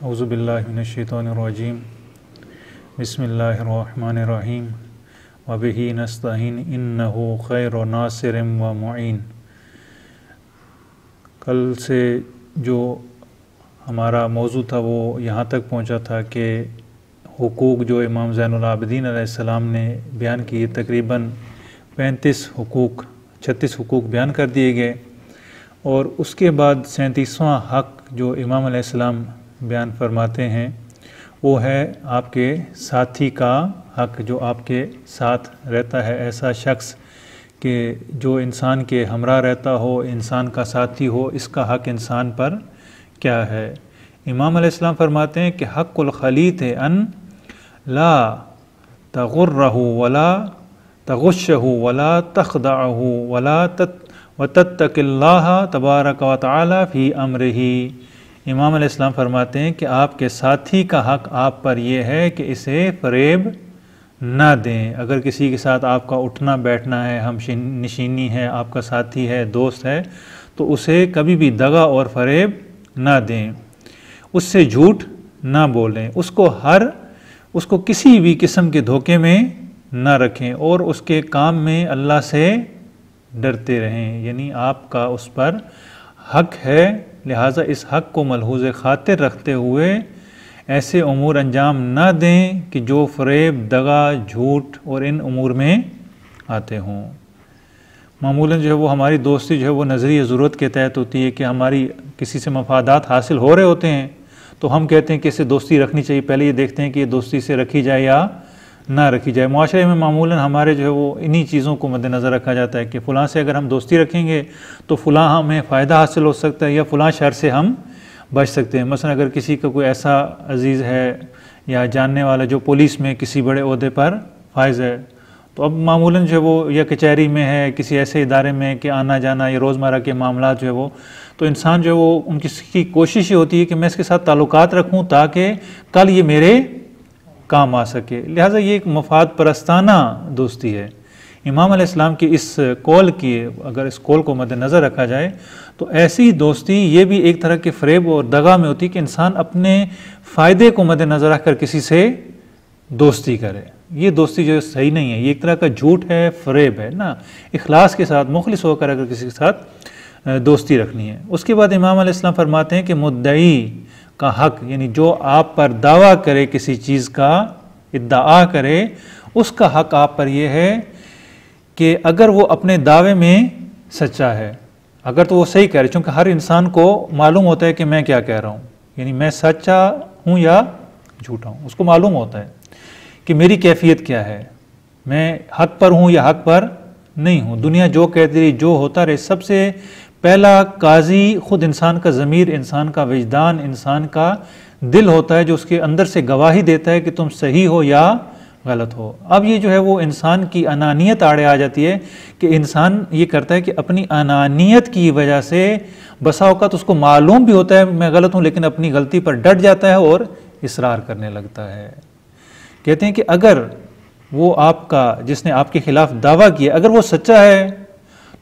औज़ुबिल्लाहि मिनश्शैतानिर्रजीम बिस्मिल्लाहिर्रहमानिर्रहीम व बिही नस्तईन इन्नहु खैरु नासिरिम व मुईन। कल से जो हमारा मौजू था वो यहाँ तक पहुँचा था कि हुकूक जो इमाम ज़ैनुल आबिदीन अलैहिस्सलाम ने बयान किए, तकरीबन 35 हुकूक 36 हुकूक बयान कर दिए गए और उसके बाद 37वां हक़ जो इमाम अलैहिस्सलाम बयान फरमाते हैं वो है आपके साथी का हक़, जो आपके साथ रहता है, ऐसा शख्स कि जो इंसान के हमरा रहता हो, इंसान का साथी हो, इसका हक़ इंसान पर क्या है। इमाम अलैहिस्सलाम फरमाते हैं कि हक़्क़ुल खलीत है अन ला तगुर्रहु वला तगुश्शहु वला तखदअहु वला तत्तकिल्लाह तबारक व तआला फी अमरिही। इमाम अलैहिस्सलाम फरमाते हैं कि आपके साथी का हक़ आप पर यह है कि इसे फ़रेब ना दें। अगर किसी के साथ आपका उठना बैठना है, हम नशीनी है, आपका साथी है, दोस्त है, तो उसे कभी भी दगा और फ़रेब ना दें, उससे झूठ ना बोलें, उसको किसी भी किस्म के धोखे में ना रखें और उसके काम में अल्लाह से डरते रहें। यानी आपका उस पर हक़ है, लिहाजा इस हक़ को मलहूज़ खातिर रखते हुए ऐसे उमूर अंजाम ना दें कि जो फ़रेब, दगा, झूठ और इन उमूर में आते हों। मामूलन जो है वो हमारी दोस्ती जो है वो नज़रिए ज़रूरत के तहत होती है कि हमारी किसी से मफादात हासिल हो रहे होते हैं तो हम कहते हैं कि इससे दोस्ती रखनी चाहिए, पहले ये देखते हैं कि ये दोस्ती से रखी जाए या ना रखी जाए। मुआशरे में मामूलन हमारे जो है वो इन्हीं चीज़ों को मद्देनज़र रखा जाता है कि फ़लाँ से अगर हम दोस्ती रखेंगे तो फ़लाँ हमें फ़ायदा हासिल हो सकता है या फ़लाँ शर से हम बच सकते हैं। मसलन अगर किसी का कोई ऐसा अजीज़ है या जानने वाला जो पुलिस में किसी बड़े ओहदे पर फाइज़ है, तो अब मामूलन जो है वो या कचहरी में है, किसी ऐसे इदारे में कि आना जाना या रोज़मर्रा के मामला जो है वो, तो इंसान जो है वो उनकी कोशिश ये होती है कि मैं इसके साथ ताल्लुकात रखूँ ताकि कल ये मेरे काम आ सके। लिहाजा ये एक मफाद परस्ताना दोस्ती है। इमाम अलैहिस्सलाम की इस कौल की, अगर इस कौल को मद्देनज़र रखा जाए तो ऐसी दोस्ती ये भी एक तरह के फ़रेब और दगा में होती है कि इंसान अपने फ़ायदे को मद्देनज़र रख कर किसी से दोस्ती करे। ये दोस्ती जो सही नहीं है, ये एक तरह का झूठ है, फ़रेब है ना। इखलास के साथ, मुखलिस होकर अगर किसी के साथ दोस्ती रखनी है। उसके बाद इमाम अलैहिस्सलाम फरमाते हैं कि मुद्दई का हक़, यानी जो आप पर दावा करे, किसी चीज़ का इद्दा करे, उसका हक़ आप पर यह है कि अगर वो अपने दावे में सच्चा है, अगर तो वो सही कह रहे, क्योंकि हर इंसान को मालूम होता है कि मैं क्या कह रहा हूँ, यानी मैं सच्चा हूँ या झूठा हूँ, उसको मालूम होता है कि मेरी कैफियत क्या है, मैं हक़ पर हूँ या हक़ पर नहीं हूँ। दुनिया जो कहती रही, जो होता रहे, सबसे पहला काजी खुद इंसान का ज़मीर, इंसान का विजदान, इंसान का दिल होता है जो उसके अंदर से गवाही देता है कि तुम सही हो या गलत हो। अब ये जो है वो इंसान की अनानियत आड़े आ जाती है कि इंसान ये करता है कि अपनी अनानियत की वजह से बसा औक़ात उसको मालूम भी होता है मैं गलत हूँ, लेकिन अपनी गलती पर डट जाता है और इसरार करने लगता है। कहते हैं कि अगर वो आपका, जिसने आपके खिलाफ दावा किया, अगर वो सच्चा है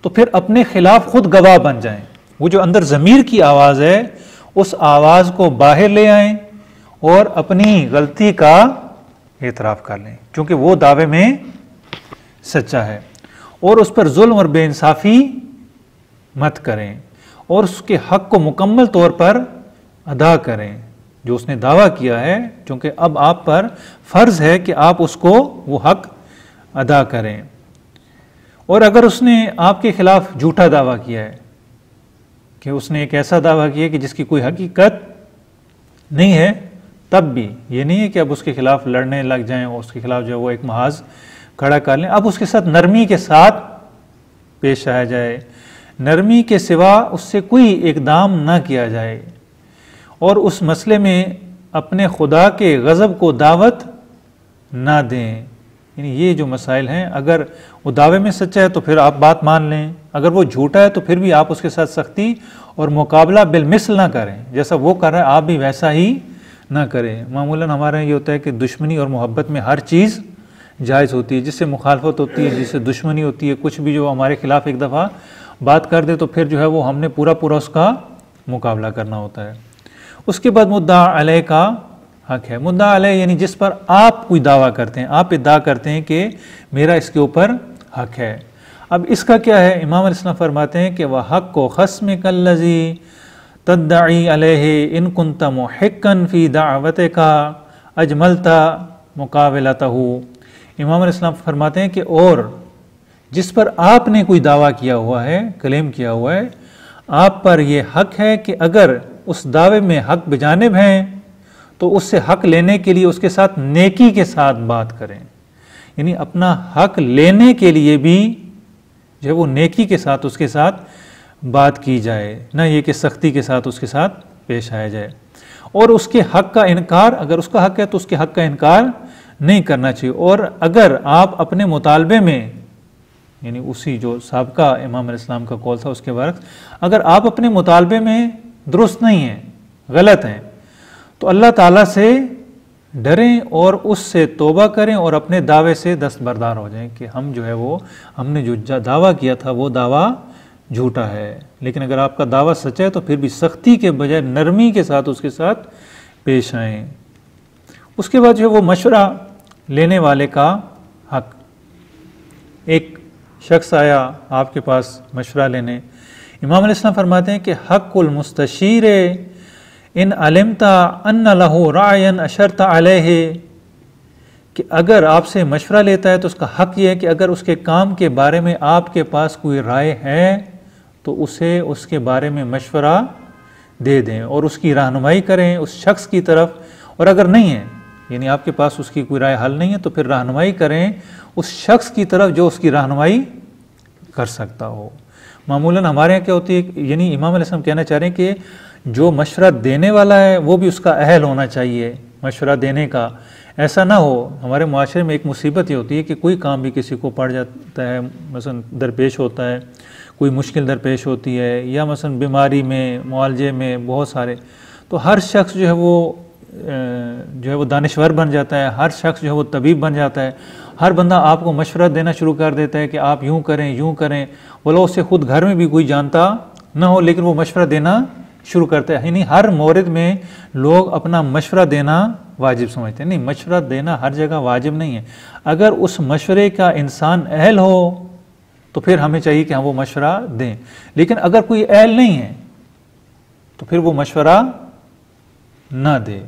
तो फिर अपने खिलाफ खुद गवाह बन जाएं। वो जो अंदर ज़मीर की आवाज़ है उस आवाज़ को बाहर ले आएं और अपनी गलती का एतराफ़ कर लें, क्योंकि वो दावे में सच्चा है, और उस पर जुल्म और बेइंसाफ़ी मत करें और उसके हक़ को मुकम्मल तौर पर अदा करें जो उसने दावा किया है, क्योंकि अब आप पर फ़र्ज़ है कि आप उसको वो हक़ अदा करें। और अगर उसने आपके ख़िलाफ़ झूठा दावा किया है कि उसने एक ऐसा दावा किया कि जिसकी कोई हकीकत नहीं है, तब भी ये नहीं है कि अब उसके ख़िलाफ़ लड़ने लग जाएं और उसके ख़िलाफ़ जो है वो एक महाज खड़ा कर लें। अब उसके साथ नरमी के साथ पेश आया जाए, नरमी के सिवा उससे कोई इक़दाम ना किया जाए और उस मसले में अपने खुदा के गज़ब को दावत ना दें। यानी ये जो मसाइल हैं, अगर वो दावे में सच्चा है तो फिर आप बात मान लें, अगर वो झूठा है तो फिर भी आप उसके साथ सख्ती और मुकाबला बिलमिसल ना करें, जैसा वो कर रहा है आप भी वैसा ही ना करें। मामूलन हमारा ये होता है कि दुश्मनी और मोहब्बत में हर चीज़ जायज़ होती है, जिससे मुखालफत होती है, जिससे दुश्मनी होती है, कुछ भी जो हमारे खिलाफ़ एक दफ़ा बात कर दे तो फिर जो है वो हमने पूरा उसका मुकाबला करना होता है। उसके बाद मुद्दा अलैह का हक है। मुद्दा अलैह यानी जिस पर आप कोई दावा करते हैं, आप इद्दा करते हैं कि मेरा इसके ऊपर हक है। अब इसका क्या है, इमाम अलैहिस्सलाम फरमाते हैं कि वह हक को खस्म कल्लज़ी तद्दई अलैहि इन कुंता मुहिक्कन फ़ी दावतिका अजमलता मुकाबलतहु। इमाम अलैहिस्सलाम फरमाते हैं कि और जिस पर आपने कोई दावा किया हुआ है, क्लेम किया हुआ है, आप पर यह हक है कि अगर उस दावे में हक बजानिब हैं तो उससे हक लेने के लिए उसके साथ नेकी के साथ बात करें। यानी अपना हक लेने के लिए भी जो है वो नेकी के साथ उसके साथ बात की जाए, ना ये कि सख्ती के साथ उसके साथ पेश आया जाए। और उसके हक का इनकार, अगर उसका हक है तो उसके हक का इनकार नहीं करना चाहिए। और अगर आप अपने मुतालबे में, यानी उसी जो साबका इमाम अलैहिस्सलाम का कौल था उसके बरक्स, अगर आप अपने मुतालबे में दुरुस्त नहीं हैं, गलत हैं, तो अल्लाह ताला से डरें और उससे तौबा करें और अपने दावे से दस्तबरदार हो जाएं कि हम जो है वो, हमने जो दावा किया था वो दावा झूठा है। लेकिन अगर आपका दावा सच्चा है तो फिर भी सख्ती के बजाय नरमी के साथ उसके साथ पेश आएँ। उसके बाद जो है वो मशवरा लेने वाले का हक। एक शख्स आया आपके पास मशवरा लेने, इमाम अलैहिस्सलाम फरमाते हैं कि हक़्क़ुल मुस्तशीर इन अलिमता अन्ना लहू रायन अशरता अलैहि, कि अगर आपसे मशवरा लेता है तो उसका हक यह है कि अगर उसके काम के बारे में आपके पास कोई राय है तो उसे उसके बारे में मशवरा दे दें और उसकी रहनुमाई करें उस शख्स की तरफ। और अगर नहीं है, यानी आपके पास उसकी कोई राय हल नहीं है, तो फिर रहनुमाई करें उस शख्स की तरफ जो उसकी रहनुमाई कर सकता हो। मामूलन हमारे यहाँ क्या होती है, यानी इमाम अलैहिस्सलाम कहना चाह रहे हैं कि जो मशवरा देने वाला है वो भी उसका अहल होना चाहिए मशवरा देने का। ऐसा ना हो, हमारे मुआशरे में एक मुसीबत ये होती है कि कोई काम भी किसी को पड़ जाता है, मसलन दरपेश होता है, कोई मुश्किल दरपेश होती है, या मसलन बीमारी में, मुआलजे में बहुत सारे, तो हर शख्स जो है वो दानिश्वर बन जाता है, हर शख्स जो है वो तबीब बन जाता है। हर बंदा आपको मशवरा देना शुरू कर देता है कि आप यूँ करें यूँ करें, बोलो उससे खुद घर में भी कोई जानता ना हो लेकिन वो मशवरा देना शुरू करता है। यानी हर मौरिद में लोग अपना मशवरा देना वाजिब समझते हैं। नहीं, मशवरा देना हर जगह वाजिब नहीं है। अगर उस मशवरे का इंसान अहल हो तो फिर हमें चाहिए कि हम वो मशवरा दें, लेकिन अगर कोई अहल नहीं है तो फिर वो मशवरा ना दे।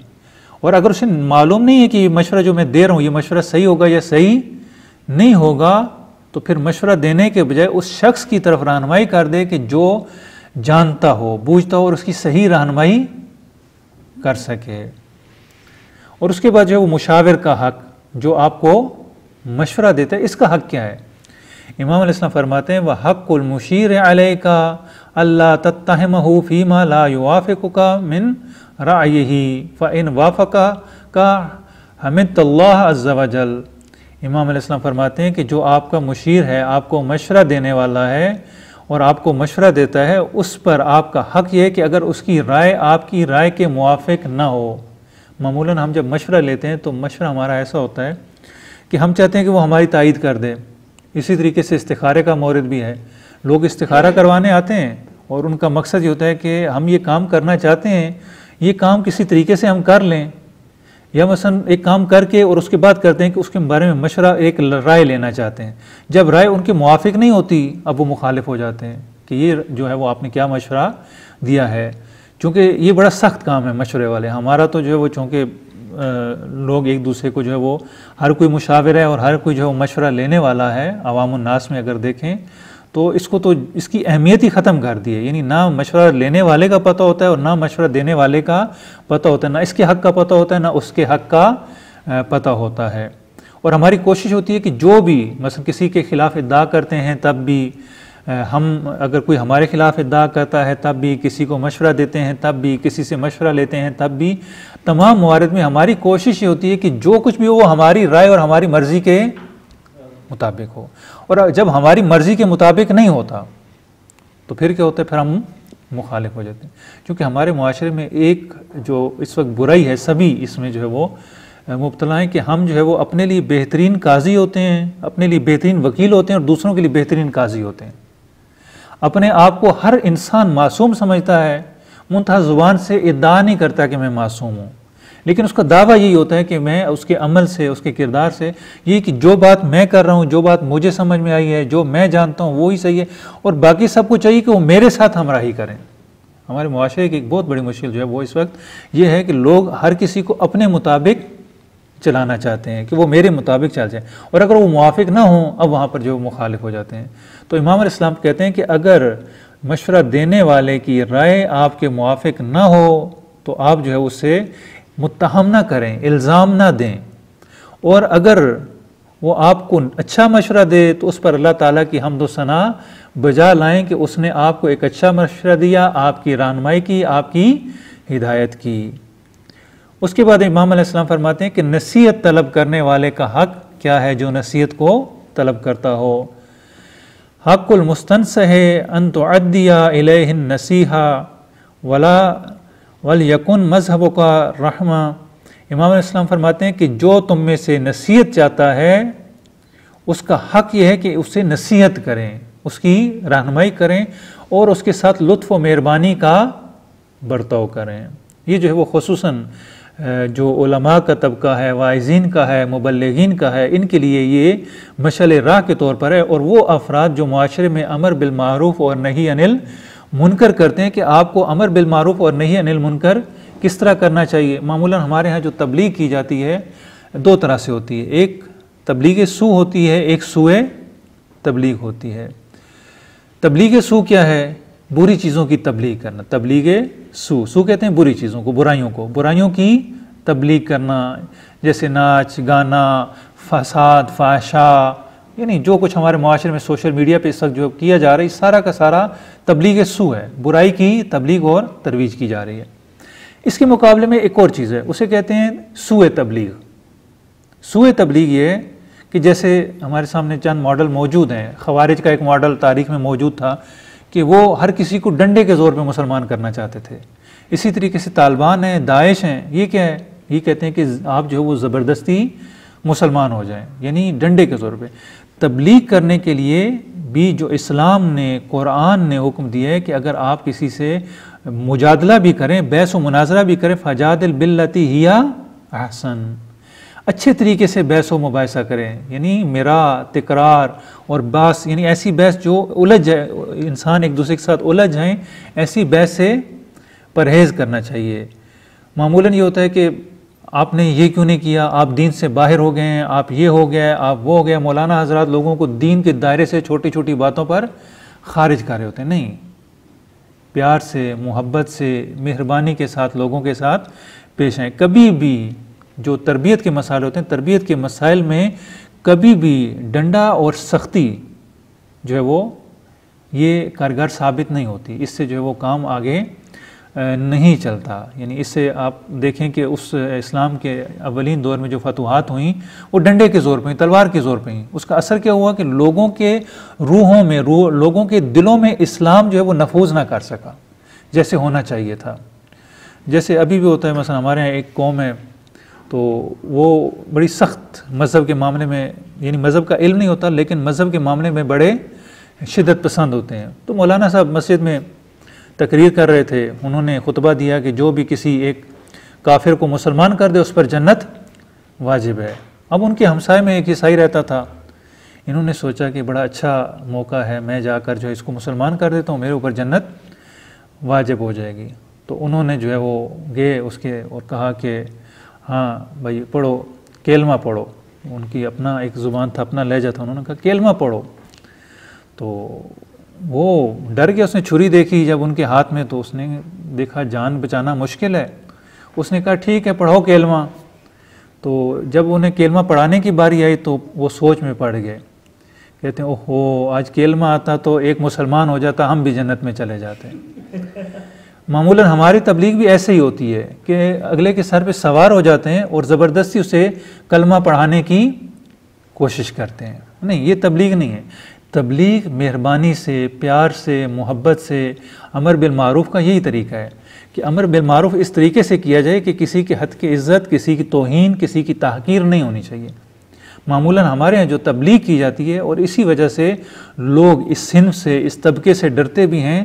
और अगर उसे मालूम नहीं है कि ये मशवरा जो मैं दे रहा हूँ ये मशवरा सही होगा या सही नहीं होगा, तो फिर मशवरा देने के बजाय उस शख्स की तरफ रहनुमाई कर दे कि जो जानता हो, बूझता हो और उसकी सही रहनुमाई कर सके। और उसके बाद जो है वो मुशाविर का हक, जो आपको मशवरा देता है, इसका हक क्या है? इमाम अलैहिस्सलाम फरमाते हैं वह हक़्क़ुल मुशीर अलैका अल्ला तत्तहिमहु फीमा ला युवाफिकुका मिन रायही फ़इन वाफ़का का हमिदल्लाह अज़्ज़ा वजल। इमाम अलैहिस्सलाम फरमाते हैं कि जो आपका मुशीर है, आपको मशवरा देने वाला है और आपको मशवरा देता है, उस पर आपका हक ये है कि अगर उसकी राय आपकी राय के मुवाफिक ना हो। मामूलन हम जब मशवरा लेते हैं तो मशवरा हमारा ऐसा होता है कि हम चाहते हैं कि वो हमारी तायीद कर दे। इसी तरीके से इस्तिखारे का मौरिद भी है। लोग इस्तिखारा करवाने आते हैं और उनका मकसद ये होता है कि हम ये काम करना चाहते हैं, ये काम किसी तरीके से हम कर लें, या मसलन एक काम करके और उसके बाद करते हैं कि उसके बारे में मशवरा, एक राय लेना चाहते हैं। जब राय उनके मुवाफिक नहीं होती अब वो मुखालिफ हो जाते हैं कि ये जो है वो आपने क्या मशवरा दिया है। चूँकि ये बड़ा सख्त काम है मशवरे वाले, हमारा तो जो है वो चूँकि लोग एक दूसरे को जो है वो हर कोई मुशाविर है और हर कोई जो है मशवरा लेने वाला है। अवामुन नास में अगर देखें तो इसको तो इसकी अहमियत ही ख़त्म कर दी है। यानी ना मशवरा लेने वाले का पता होता है और ना मशवरा देने वाले का पता होता है, ना इसके हक़ का पता होता है ना उसके हक़ का पता होता है। और हमारी कोशिश होती है कि जो भी मसलन किसी के ख़िलाफ़ इद्दा करते हैं तब भी हम, अगर कोई हमारे ख़िलाफ़ इद्दा करता है तब भी, किसी को मशवरा देते हैं तब भी, किसी से मशवरा लेते हैं तब भी, तमाम मवारिद में हमारी कोशिश ये होती है कि जो कुछ भी हो वो हमारी राय और हमारी मर्ज़ी के मुताबिक हो। और जब हमारी मर्ज़ी के मुताबिक नहीं होता तो फिर क्या होता है, फिर हम मुखालिफ हो जाते हैं। क्योंकि हमारे मुआशरे में एक जो इस वक्त बुराई है, सभी इसमें जो है वो मुब्तला हैं कि हम जो है वो अपने लिए बेहतरीन काजी होते हैं, अपने लिए बेहतरीन वकील होते हैं और दूसरों के लिए बेहतरीन काजी होते हैं। अपने आप को हर इंसान मासूम समझता है, मुंतहा ज़ुबान से इद्दा नहीं करता कि मैं मासूम हूँ, लेकिन उसका दावा यही होता है कि मैं उसके अमल से, उसके किरदार से, ये कि जो बात मैं कर रहा हूँ, जो बात मुझे समझ में आई है, जो मैं जानता हूँ वो ही सही है, और बाकी सबको चाहिए कि वो मेरे साथ हमराही करें। हमारे मुआशरे की एक बहुत बड़ी मुश्किल जो है वो इस वक्त ये है कि लोग हर किसी को अपने मुताबिक चलाना चाहते हैं, कि वो मेरे मुताबिक चल जाए, और अगर वो मुआफिक ना हो अब वहाँ पर जो मुखालिफ हो जाते हैं। तो इमाम अलैहिस्सलाम कहते हैं कि अगर मशवरा देने वाले की राय आपके मुआफिक ना हो तो आप जो है उससे मुत्तहम ना करें, इल्ज़ाम ना दें, और अगर वो आपको अच्छा मशवरा दे तो उस पर अल्लाह ताला की हम्द व सना बजा लाएं कि उसने आपको एक अच्छा मशवरा दिया, आपकी रहनुमाई की, आपकी हिदायत की। उसके बाद इमाम अलैहिस्सलाम फरमाते हैं कि नसीहत तलब करने वाले का हक क्या है, जो नसीहत को तलब करता हो। हक़्क़ुल मुस्तनसह अन तुअद्दिया इलैहिन नसीहा वला वल यकुन मज़हबुका रहमा। इमाम अलैहिस्सलाम फरमाते हैं कि जो तुम में से नसीहत चाहता है उसका हक़ यह है कि उससे नसीहत करें, उसकी रहनुमाई करें और उसके साथ लुत्फ़ व मेहरबानी का बर्ताव करें। ये जो है वो खुसूसन जो उलमा का तबका है, वाइज़ीन का है, मुबल्लिगीन का है, इनके लिए ये मशअल राह के तौर पर है। और वो अफराद जो मुआशरे में अमर बिल मारूफ़ और नही अनिल मुनकर करते हैं कि आपको अमर बिल मारूफ़ और नही अनिल मुनकर किस तरह करना चाहिए। मामूलन हमारे यहाँ जो तबलीग की जाती है दो तरह से होती है, एक तबलीग सू होती है, एक सूए तबलीग होती है। तबलीग सू क्या है? बुरी चीज़ों की तबलीग करना। तबलीग सू कहते हैं बुरी चीज़ों को, बुराइयों की तबलीग करना, जैसे नाच गाना, फसाद, फाशा, यानी जो कुछ हमारे मुआशरे में सोशल मीडिया पे इस वक्त जो किया जा रहा है सारा का सारा तबलीग सू है, बुराई की तबलीग और तरवीज की जा रही है। इसके मुकाबले में एक और चीज़ है, उसे कहते हैं सूए तबलीग। सूए तबलीग ये कि जैसे हमारे सामने चंद मॉडल मौजूद हैं। खवारिज का एक मॉडल तारीख में मौजूद था कि वो हर किसी को डंडे के ज़ोर पे मुसलमान करना चाहते थे। इसी तरीके से तालिबान हैं, दाइश हैं, ये क्या है? ये कहते हैं कि आप जो है वो ज़बरदस्ती मुसलमान हो जाएं, यानी डंडे के ज़ोर पे। तबलीग करने के लिए भी जो इस्लाम ने, कुरान ने हुक्म दिया है कि अगर आप किसी से मुजादला भी करें, बहस व मुनाजरा भी करें, फजादिल बिल्लती हिया अहसन, अच्छे तरीके से बहस व मुबाहिसा करें, यानी मेरा तिकरार और बास, यानी ऐसी बहस जो उलझ जाए, इंसान एक दूसरे के साथ उलझ जाएं, ऐसी बहस से परहेज़ करना चाहिए। मामूलन ये होता है कि आपने ये क्यों नहीं किया, आप दीन से बाहर हो गए हैं, आप ये हो गया, आप वो हो गया। मौलाना हजरात लोगों को दीन के दायरे से छोटी छोटी बातों पर खारिज कर रहे होते हैं। नहीं, प्यार से, मोहब्बत से, मेहरबानी के साथ लोगों के साथ पेश आएँ। कभी भी जो तरबियत के मसाइल होते हैं, तरबियत के मसाइल में कभी भी डंडा और सख्ती जो है वो ये कारगर साबित नहीं होती। इससे जो है वो काम आगे नहीं चलता। यानी इससे आप देखें कि उस इस्लाम के अवलीन दौर में जो फतुहात हुई वो डंडे के ज़ोर पे हुई, तलवार के ज़ोर पे हुई। उसका असर क्या हुआ कि लोगों के रूहों में, लोगों के दिलों में इस्लाम जो है वो नफूज ना कर सका जैसे होना चाहिए था। जैसे अभी भी होता है, मसलन हमारे यहाँ एक कौम है तो वो बड़ी सख्त मज़हब के मामले में, यानी मज़हब का इल्म नहीं होता लेकिन मज़हब के मामले में बड़े शिद्दत पसंद होते हैं। तो मौलाना साहब मस्जिद में तकरीर कर रहे थे, उन्होंने खुतबा दिया कि जो भी किसी एक काफिर को मुसलमान कर दे उस पर जन्नत वाजिब है। अब उनके हमसाए में एक ईसाई रहता था, इन्होंने सोचा कि बड़ा अच्छा मौका है, मैं जाकर जो है इसको मुसलमान कर देता हूँ, मेरे ऊपर जन्नत वाजिब हो जाएगी। तो उन्होंने जो है वो गए उसके और कहा कि हाँ भाई पढ़ो, केलमा पढ़ो। उनकी अपना एक ज़ुबान था, अपना लहजा था, उन्होंने कहा केलमा पढ़ो। तो वो डर गया, उसने छुरी देखी जब उनके हाथ में तो उसने देखा जान बचाना मुश्किल है। उसने कहा ठीक है पढ़ो केलमा। तो जब उन्हें केलमा पढ़ाने की बारी आई तो वो सोच में पड़ गए, कहते हैं ओहो आज केलमा आता तो एक मुसलमान हो जाता, हम भी जन्नत में चले जाते। मामूलन हमारी तबलीग भी ऐसे ही होती है कि अगले के सर पे सवार हो जाते हैं और ज़बरदस्ती उसे कलमा पढ़ाने की कोशिश करते हैं। नहीं, ये तबलीग नहीं है। तबलीग मेहरबानी से, प्यार से, मोहब्बत से, अमर बिल मारूफ़ का यही तरीका है कि अमर बिल मारूफ़ इस तरीके से किया जाए कि किसी के हद की इज़्ज़त, किसी की तौहीन, किसी की तहक़ीर नहीं होनी चाहिए। मामूलन हमारे यहाँ जो तबलीग की जाती है, और इसी वजह से लोग इस सिन्फ से, इस तबके से डरते भी हैं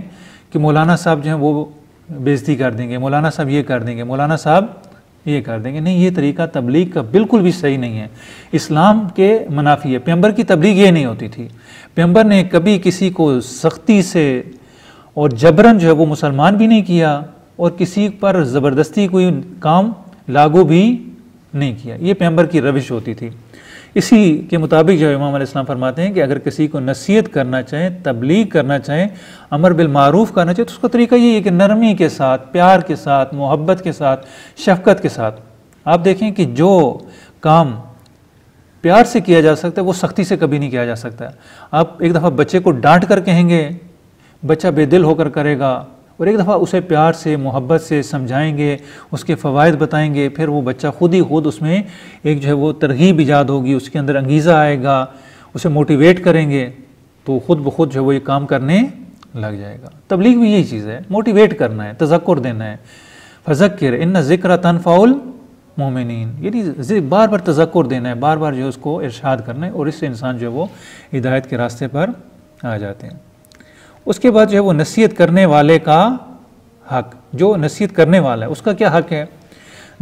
कि मौलाना साहब जो हैं वो बेइज्जती कर देंगे, मौलाना साहब ये कर देंगे, मौलाना साहब ये कर देंगे। नहीं, ये तरीका तबलीग का बिल्कुल भी सही नहीं है, इस्लाम के मुनाफी है। पैगंबर की तबलीग ये नहीं होती थी। पैगंबर ने कभी किसी को सख्ती से और जबरन जो है वो मुसलमान भी नहीं किया और किसी पर ज़बरदस्ती कोई काम लागू भी नहीं किया। ये पैगंबर की रविश होती थी। इसी के मुताबिक जो इमाम अलैहिस्सलाम फरमाते हैं कि अगर किसी को नसीहत करना चाहें, तबलीग करना चाहें, अमर बिल मारूफ करना चाहें, तो उसका तरीका ये है कि नरमी के साथ, प्यार के साथ, मोहब्बत के साथ, शफकत के साथ। आप देखें कि जो काम प्यार से किया जा सकता है वो सख्ती से कभी नहीं किया जा सकता। आप एक दफ़ा बच्चे को डांट कर कहेंगे, बच्चा बेदिल होकर करेगा, और एक दफ़ा उसे प्यार से, मोहब्बत से समझाएंगे, उसके फ़वाइद बताएंगे, फिर वो बच्चा खुद ही खुद उसमें एक जो है वो तरगीब ईजाद होगी, उसके अंदर अंगीज़ा आएगा, उसे मोटिवेट करेंगे तो खुद ब खुद जो है वो ये काम करने लग जाएगा। तबलीग भी यही चीज़ है, मोटिवेट करना है, तज़क्कुर देना है। फ़ज़क्किर इन्न ज़िक्र तनफ़उल मोमिनीन, यानी बार बार तज़क्कुर देना है, बार बार जो है उसको इरशाद करना है, और इससे इंसान जो है वो हिदायत के रास्ते पर आ जाते हैं। उसके बाद जो है वो नसीहत करने वाले का हक, जो नसीहत करने वाला है उसका क्या हक है।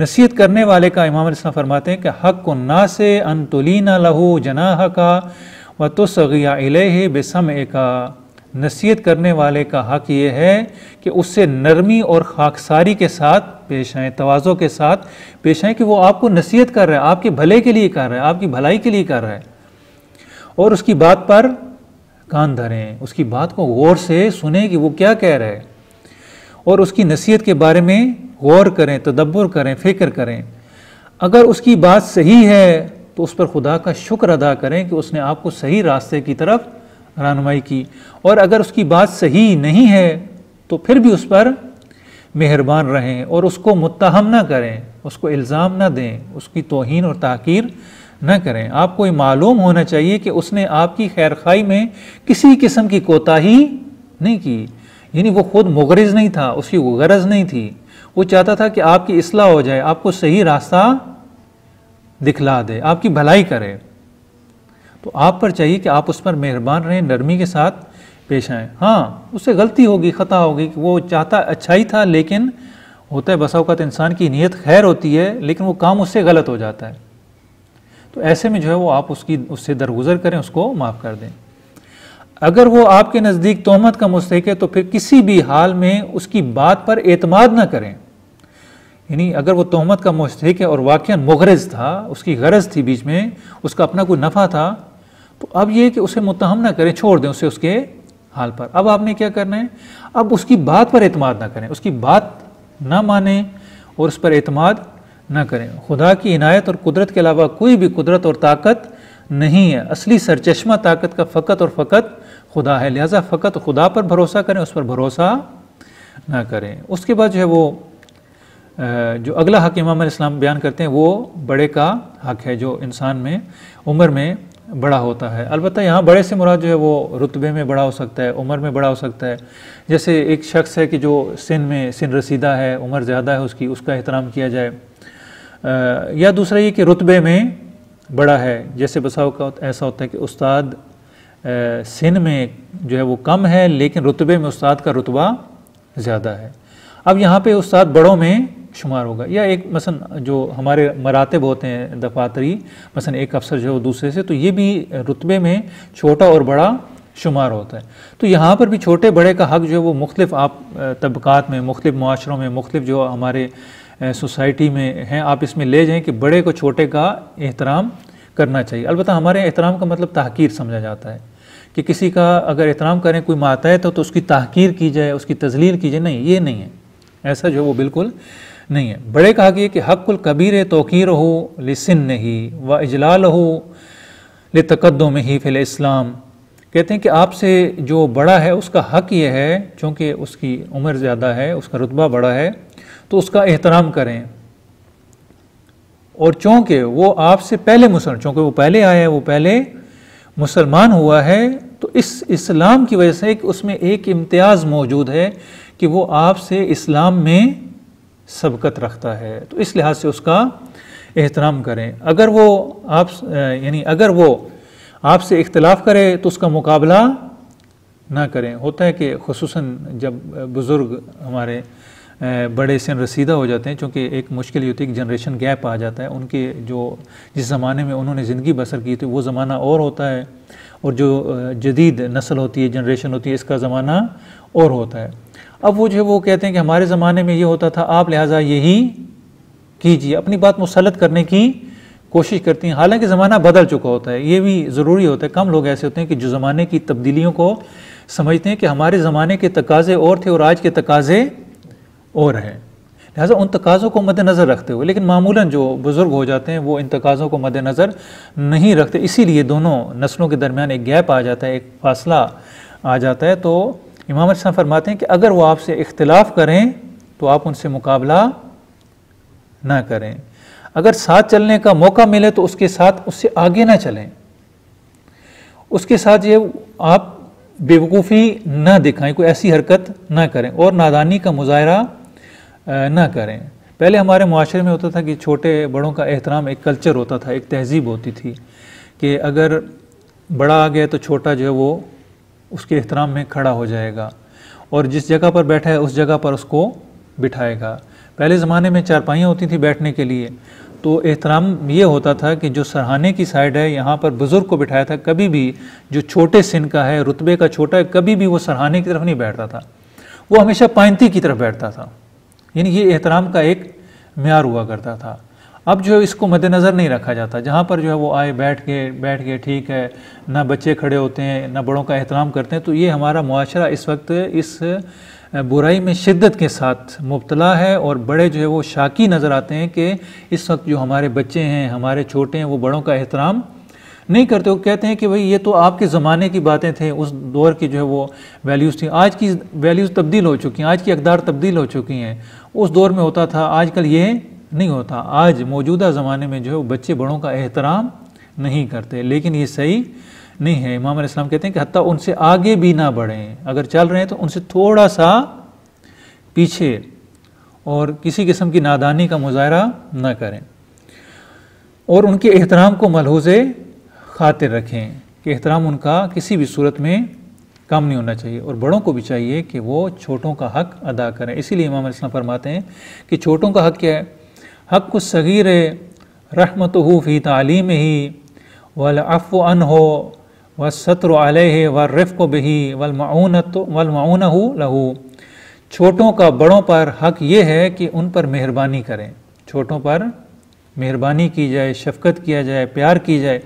नसीहत करने वाले का इमाम अलैहिस्सलाम फरमाते हैं कि हक को ना से अनतुलीना लहू जनाह का व तुसगिया इलैहि बिसमअ का। नसीहत करने वाले का हक ये है कि उससे नरमी और खाकसारी के साथ पेश आएँ, तवाज़ो के साथ पेश आएँ, कि वो आपको नसीहत कर रहा है, आपके भले के लिए कर रहा है, आपकी भलाई के लिए कर रहा है, और उसकी बात पर कान धरें, उसकी बात को गौर से सुने कि वो क्या कह रहा है, और उसकी नसीहत के बारे में गौर करें, तदब्बुर करें, फ़िक्र करें। अगर उसकी बात सही है तो उस पर खुदा का शुक्र अदा करें कि उसने आपको सही रास्ते की तरफ रहनुमाई की, और अगर उसकी बात सही नहीं है तो फिर भी उस पर मेहरबान रहें और उसको मुत्तहम ना करें, उसको इल्ज़ाम ना दें, उसकी तौहीन और ताक़ीर न करें। आपको ये मालूम होना चाहिए कि उसने आपकी खैरखाई में किसी किस्म की कोताही नहीं की, यानी वो खुद मुगरिज़ नहीं था, उसकी वो गरज नहीं थी, वो चाहता था कि आपकी इस्लाह हो जाए, आपको सही रास्ता दिखला दे, आपकी भलाई करे। तो आप पर चाहिए कि आप उस पर मेहरबान रहें, नरमी के साथ पेश आएँ। हाँ, उससे गलती होगी, ख़ता होगी, कि वो चाहता अच्छा ही था, लेकिन होता है बसा औक़ात इंसान की नीयत खैर होती है लेकिन वो काम उससे गलत हो जाता है। तो ऐसे में जो है वो आप उससे दरगुजर करें, उसको माफ़ कर दें। अगर वो आपके नज़दीक तोहमत का मुस्तहिक है तो फिर किसी भी हाल में उसकी बात पर एतमाद ना करें। यानी अगर वो तोहमत का मुस्तहिक है और वाक़ई मुग़रिज़ था, उसकी गरज थी, बीच में उसका अपना कोई नफ़ा था, तो अब ये कि उसे मुत्तहम ना करें, छोड़ दें उसे उसके हाल पर। अब आपने क्या करना है, अब उसकी बात पर एतमाद ना करें, उसकी बात ना माने और उस पर एतमाद ना करें। खुदा की इनायत और कुदरत के अलावा कोई भी कुदरत और ताकत नहीं है। असली सरचश्मा ताकत का फ़कत और फ़कत खुदा है, लिहाजा फ़कत खुदा पर भरोसा करें, उस पर भरोसा ना करें। उसके बाद जो है वो जो अगला हक़ इमाम अलैहिस्सलाम बयान करते हैं वो बड़े का हक़ है, जो इंसान में उम्र में बड़ा होता है। अलबत्ता यहाँ बड़े से मुराद जो है वो रुतबे में बड़ा हो सकता है, उम्र में बड़ा हो सकता है। जैसे एक शख्स है कि जो सिन रसीदा है, उम्र ज़्यादा है उसकी, उसका एहतराम किया जाए, या दूसरा ये कि रुतबे में बड़ा है। जैसे बसाव का ऐसा होता है कि उस्ताद सिन में जो है वो कम है लेकिन रुतबे में उस्ताद का रुतबा ज़्यादा है। अब यहाँ पे उस्ताद बड़ों में शुमार होगा। या एक मसलन जो हमारे मरातब होते हैं दफातरी, मसलन एक अफसर जो है वो दूसरे से, तो ये भी रुतबे में छोटा और बड़ा शुमार होता है। तो यहाँ पर भी छोटे बड़े का हक़ जो है वो मुख्तलिफ आप तबक़ात में, मुख्तलिफ मुआशरों में, मुख्तलिफ जो हमारे सोसाइटी में हैं, आप इसमें ले जाएं कि बड़े को छोटे का एहतराम करना चाहिए। अलबत्ता हमारे एहतराम का मतलब तहक़ीर समझा जाता है कि किसी का अगर एहतराम करें, कोई मातहत हो तो उसकी तहक़ीर की जाए, उसकी तज़लील की जाए। नहीं, ये नहीं है, ऐसा जो है वो बिल्कुल नहीं है। बड़े का हक़ ये कि हक़्क़ुल कबीर तौक़ीर हो लिसिन्निही व इजलाल हो लितक़द्दुमिही फ़िल इस्लाम। कहते हैं कि आपसे जो बड़ा है उसका हक़ ये है, चूँकि उसकी उम्र ज़्यादा है, उसका रुतबा बड़ा है, तो उसका एहतराम करें। और चूँकि वो आपसे पहले चूँकि वो पहले आया है, वो पहले मुसलमान हुआ है, तो इस इस्लाम की वजह से उसमें एक इम्तियाज़ मौजूद है कि वो आपसे इस्लाम में सबकत रखता है, तो इस लिहाज से उसका एहतराम करें। अगर वो अगर वो आपसे इख्तिलाफ करे तो उसका मुकाबला ना करें। होता है कि खुसूसन जब बुज़ुर्ग हमारे बड़े सन रसीदा हो जाते हैं, चूँकि एक मुश्किल ये होती है कि जनरेशन गैप आ जाता है, उनके जो जिस ज़माने में उन्होंने ज़िंदगी बसर की थी वो ज़माना और होता है, और जो जदीद नस्ल होती है, जनरेशन होती है, इसका ज़माना और होता है। अब वो जो है वो कहते हैं कि हमारे ज़माने में ये होता था, आप लिहाजा यही कीजिए, अपनी बात मुसल्लत करने की कोशिश करती हैं। हालांकि ज़माना बदल चुका होता है, ये भी ज़रूरी होता है। कम लोग ऐसे होते हैं कि जो ज़माने की तब्दीलियों को समझते हैं कि हमारे ज़माने के तकाज़े और थे और आज के तकाज़े और हैं, लिहाजा उन तकाज़ों को मद्देनज़र रखते हुए। लेकिन मामूलन जो बुज़ुर्ग हो जाते हैं वो इन तकाज़ों को मद्देनज़र नहीं रखते, इसीलिए दोनों नस्लों के दरमियान एक गैप आ जाता है, एक फ़ासला आ जाता है। तो इमाम अलैहिस्सलाम फरमाते हैं कि अगर वो आपसे इख्तिलाफ़ करें तो आप उनसे मुकाबला ना करें, अगर साथ चलने का मौका मिले तो उसके साथ उससे आगे ना चलें, उसके साथ ये आप बेवकूफ़ी ना दिखाएं, कोई ऐसी हरकत ना करें और नादानी का मुजाहरा ना करें। पहले हमारे मुआशरे में होता था कि छोटे बड़ों का एहतराम एक कल्चर होता था, एक तहजीब होती थी कि अगर बड़ा आ गया तो छोटा जो है वो उसके एहतराम में खड़ा हो जाएगा और जिस जगह पर बैठा है उस जगह पर उसको बिठाएगा। पहले ज़माने में चारपाइयाँ होती थी बैठने के लिए, तो एहतराम ये होता था कि जो सरहाने की साइड है यहाँ पर बुज़ुर्ग को बिठाया था, कभी भी जो छोटे सिन का है, रुतबे का छोटा है, कभी भी वो सरहाने की तरफ नहीं बैठता था, वो हमेशा पाइंती की तरफ बैठता था। यानी ये एहतराम का एक म्यार हुआ करता था। अब जो इसको मद्देनज़र नहीं रखा जाता, जहाँ पर जो है वो आए बैठ के ठीक है, ना बच्चे खड़े होते हैं ना बड़ों का एहतराम करते हैं। तो ये हमारा मुआशरा इस वक्त इस बुराई में शिद्दत के साथ मुब्तला है और बड़े जो है वो शाकी नज़र आते हैं कि इस वक्त जो हमारे बच्चे हैं, हमारे छोटे हैं, वो बड़ों का एहतराम नहीं करते। वो कहते हैं कि भाई ये तो आपके ज़माने की बातें थे, उस दौर की जो है वो वैल्यूज़ थी, आज की वैल्यूज़ तब्दील हो चुकी हैं, आज की अक़दार तब्दील हो चुकी हैं। उस दौर में होता था, आजकल ये नहीं होता। आज मौजूदा ज़माने में जो है वो बच्चे बड़ों का एहतराम नहीं करते, लेकिन ये सही नहीं है। इमाम अलैहिस्सलाम कहते हैं कि हत्ता उनसे आगे भी ना बढ़ें, अगर चल रहे हैं तो उनसे थोड़ा सा पीछे और किसी किस्म की नादानी का मुजाहरा न करें और उनके एहतराम को मलहूज़े खातिर रखें कि एहतराम उनका किसी भी सूरत में कम नहीं होना चाहिए और बड़ों को भी चाहिए कि वो छोटों का हक़ अदा करें। इसीलिए इमाम अलैहिस्सलाम फरमाते हैं कि छोटों का हक़ क्या है? हक़्क़ु सगीर रहमतुहु फ़ी तालीमिही वल अफ़्वु अन्हु वस्सत्रु अलैहि वर्रिफ़्क़ु बिही वलमऊनहु लहू। छोटों का बड़ों पर हक़ ये है कि उन पर मेहरबानी करें, छोटों पर मेहरबानी की जाए, शफ़क़त किया जाए, प्यार की जाए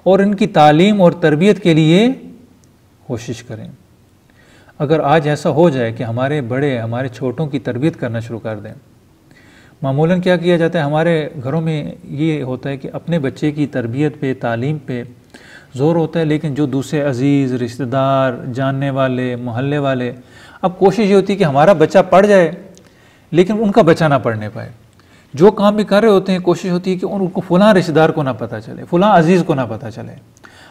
और इनकी तालीम और तरबियत के लिए कोशिश करें। अगर आज ऐसा हो जाए कि हमारे बड़े हमारे छोटों की तरबियत करना शुरू कर दें, मामूलन क्या किया जाता है हमारे घरों में, ये होता है कि अपने बच्चे की तरबियत पे, तालीम पे ज़ोर होता है, लेकिन जो दूसरे अजीज़, रिश्तेदार, जानने वाले, मोहल्ले वाले, अब कोशिश ये होती है कि हमारा बच्चा पढ़ जाए लेकिन उनका बच्चा ना पढ़ने पाए। जो काम भी कर रहे होते हैं कोशिश होती है कि उनको फ़लाँ रिश्तेदार को ना पता चले, फ़लाँ अजीज़ को ना पता चले।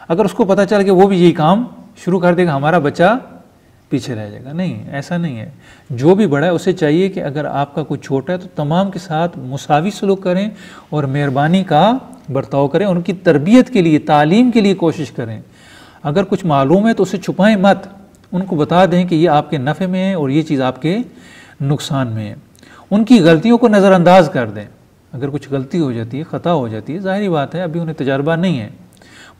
अगर उसको पता चल के वो भी यही काम शुरू कर देगा, हमारा बच्चा पीछे रह जाएगा। नहीं, ऐसा नहीं है। जो भी बड़ा है उसे चाहिए कि अगर आपका कुछ छोटा है तो तमाम के साथ मुसावी सलूक करें और मेहरबानी का बर्ताव करें, उनकी तरबियत के लिए, तालीम के लिए कोशिश करें। अगर कुछ मालूम है तो उसे छुपाएं मत, उनको बता दें कि ये आपके नफ़े में है और ये चीज़ आपके नुकसान में है। उनकी गलतियों को नज़रअंदाज कर दें। अगर कुछ गलती हो जाती है, ख़ता हो जाती है, ज़ाहिरी बात है अभी उन्हें तजर्बा नहीं है,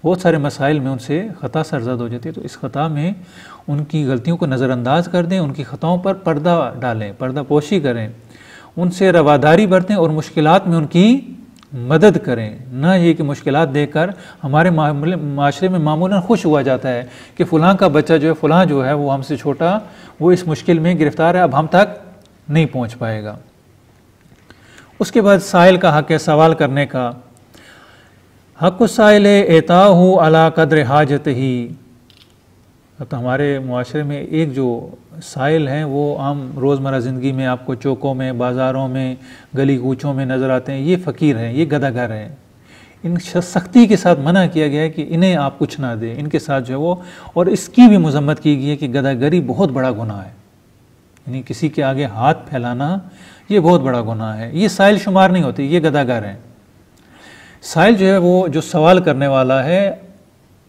बहुत सारे मसाइल में उनसे ख़ता सरज़द हो जाती है, तो इस ख़ता में उनकी गलतियों को नज़रअंदाज कर दें, उनकी ख़ताओं पर पर्दा डालें, पर्दा पोशी करें, उनसे रवादारी बरतें और मुश्किलात में उनकी मदद करें। ना ये कि मुश्किलात देखकर हमारे माशरे में मामूलन खुश हुआ जाता है कि फ़लाँ का बच्चा जो है, फ़लाँ जो है वो हमसे छोटा, वो इस मुश्किल में गिरफ़्तार है, अब हम तक नहीं पहुँच पाएगा। उसके बाद साइल का हक़ है, सवाल करने का। हक़्क़ु साइल एताहु अला क़द्र हाजतिही। तो हमारे मुआशरे में एक जो साइल हैं वो आम रोज़मर्रा ज़िंदगी में आपको चौकों में, बाज़ारों में, गली कूचों में नज़र आते हैं। ये फ़कीर हैं, ये गदागर हैं, इन सख्ती के साथ मना किया गया है कि इन्हें आप कुछ ना दें, इनके साथ जो है वो, और इसकी भी मज़म्मत की गई है कि गदागरी बहुत बड़ा गुनाह है, यानी किसी के आगे हाथ फैलाना ये बहुत बड़ा गुनाह है। ये साइल शुमार नहीं होते, ये गदागर हैं। साइल जो है वो जो सवाल करने वाला है,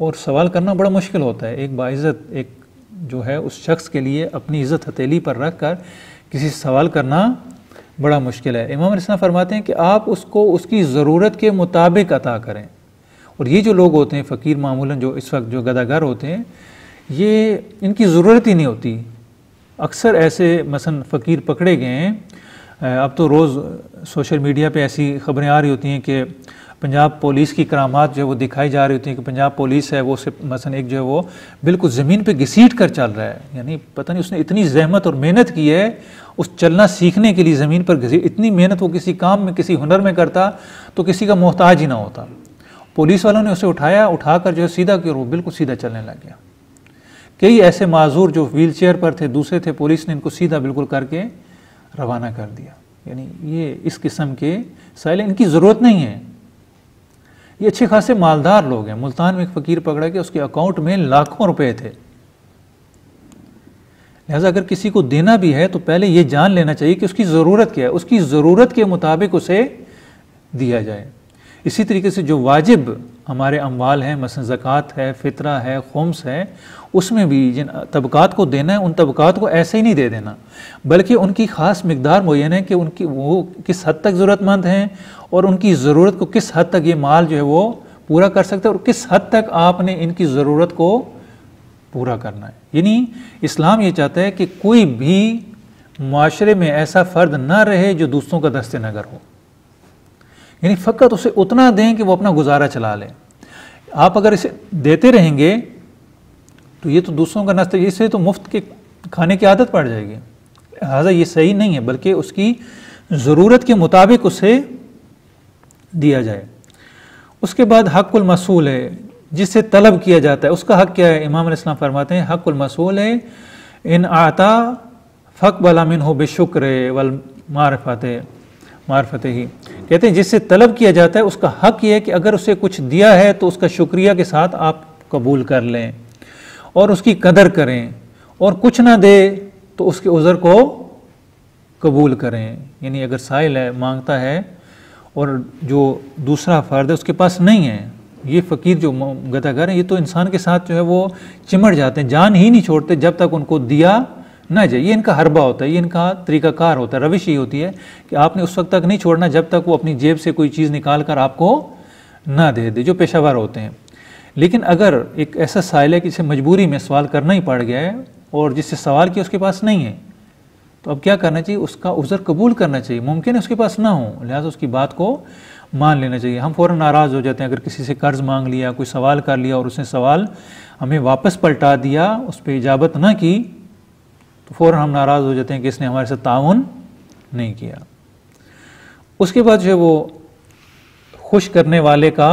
और सवाल करना बड़ा मुश्किल होता है। एक बाइज़्ज़त एक जो है उस शख्स के लिए अपनी इज़्ज़त हथेली पर रख कर किसी से सवाल करना बड़ा मुश्किल है। इमाम अलैहिस्सलाम फरमाते हैं कि आप उसको उसकी ज़रूरत के मुताबिक अता करें। और ये जो लोग होते हैं फ़कीर मामूलन जो इस वक्त जो गदागर होते हैं, ये इनकी ज़रूरत ही नहीं होती। अक्सर ऐसे मसलन फ़कीर पकड़े गए हैं। अब तो रोज़ सोशल मीडिया पे ऐसी खबरें आ रही होती हैं कि पंजाब पुलिस की करामात जो है वो दिखाई जा रही होती हैं कि पंजाब पुलिस है वो मसलन एक जो है वो बिल्कुल ज़मीन पे घसीट कर चल रहा है। यानी पता नहीं उसने इतनी जहमत और मेहनत की है उस चलना सीखने के लिए, ज़मीन पर घसीट, इतनी मेहनत वो किसी काम में किसी हुनर में करता तो किसी का मोहताज ही ना होता। पुलिस वालों ने उसे उठाकर जो है सीधा किया और वो बिल्कुल सीधा चलने लग गया। कई ऐसे माजूर जो व्हील चेयर पर थे, दूसरे थे, पुलिस ने इनको सीधा बिल्कुल करके रवाना कर दिया। यानी ये इस किस्म के साइल, इनकी ज़रूरत नहीं है। ये अच्छे खासे मालदार लोग हैं। मुल्तान में एक फ़कीर पकड़ा कि उसके अकाउंट में लाखों रुपए थे। लिहाजा अगर किसी को देना भी है तो पहले ये जान लेना चाहिए कि उसकी ज़रूरत क्या है, उसकी ज़रूरत के मुताबिक उसे दिया जाए। इसी तरीके से जो वाजिब हमारे अमवाल हैं, मसलन ज़कात है, फ़ितरा है, खुम्स है, उसमें भी जिन तबकात को देना है उन तबकात को ऐसे ही नहीं दे देना, बल्कि उनकी ख़ास मकदार मुय्यन है कि उनकी वो किस हद तक ज़रूरतमंद हैं और उनकी ज़रूरत को किस हद तक ये माल जो है वो पूरा कर सकता है और किस हद तक आपने इनकी ज़रूरत को पूरा करना है। यानी इस्लाम ये चाहता है कि कोई भी माशरे में ऐसा फ़र्द ना रहे जो दूसरों का दस्ते नगर हो। यानी फ़कत उसे उतना दें कि वो अपना गुजारा चला ले। आप अगर इसे देते रहेंगे तो ये तो दूसरों का नाश्ता, इससे तो मुफ्त के खाने की आदत पड़ जाएगी। लिहाजा ये सही नहीं है, बल्कि उसकी ज़रूरत के मुताबिक उसे दिया जाए। उसके बाद हक़्क़ुल मसूल है, जिससे तलब किया जाता है, उसका हक़ क्या है? इमाम अलैहिस्सलाम फरमाते हैं हक़्क़ुल मसूल है इन आता फ़क़बला मिन्हु बिशुक्र वल मारफ़त ही। कहते हैं जिससे तलब किया जाता है उसका हक़ ये है कि अगर उसे कुछ दिया है तो उसका शुक्रिया के साथ आप कबूल कर लें और उसकी कदर करें, और कुछ ना दे तो उसके उज़र को कबूल करें। यानी अगर साइल है, मांगता है और जो दूसरा फ़र्द है उसके पास नहीं है, ये फ़कीर जो गदागर हैं ये तो इंसान के साथ जो है वो चिमट जाते हैं, जान ही नहीं छोड़ते जब तक उनको दिया ना जाए। ये इनका हरबा होता है, ये इनका तरीक़ाकार होता है, रविश ये होती है कि आपने उस वक्त तक नहीं छोड़ना जब तक वो अपनी जेब से कोई चीज़ निकाल कर आपको ना दे दे, जो पेशावर होते हैं। लेकिन अगर एक ऐसा साइल है कि जिसे मजबूरी में सवाल करना ही पड़ गया है और जिससे सवाल किया उसके पास नहीं है, तो अब क्या करना चाहिए? उसका उज़र कबूल करना चाहिए। मुमकिन है उसके पास ना हो, लिहाजा उसकी बात को मान लेना चाहिए। हम फ़ौरन नाराज़ हो जाते हैं अगर किसी से कर्ज़ मांग लिया, कोई सवाल कर लिया और उसने सवाल हमें वापस पलटा दिया, उस पर इजाबत ना की, तो फ़ौरन हम नाराज़ हो जाते हैं कि इसने हमारे साथ ताउन नहीं किया। उसके बाद जो है वो खुश करने वाले का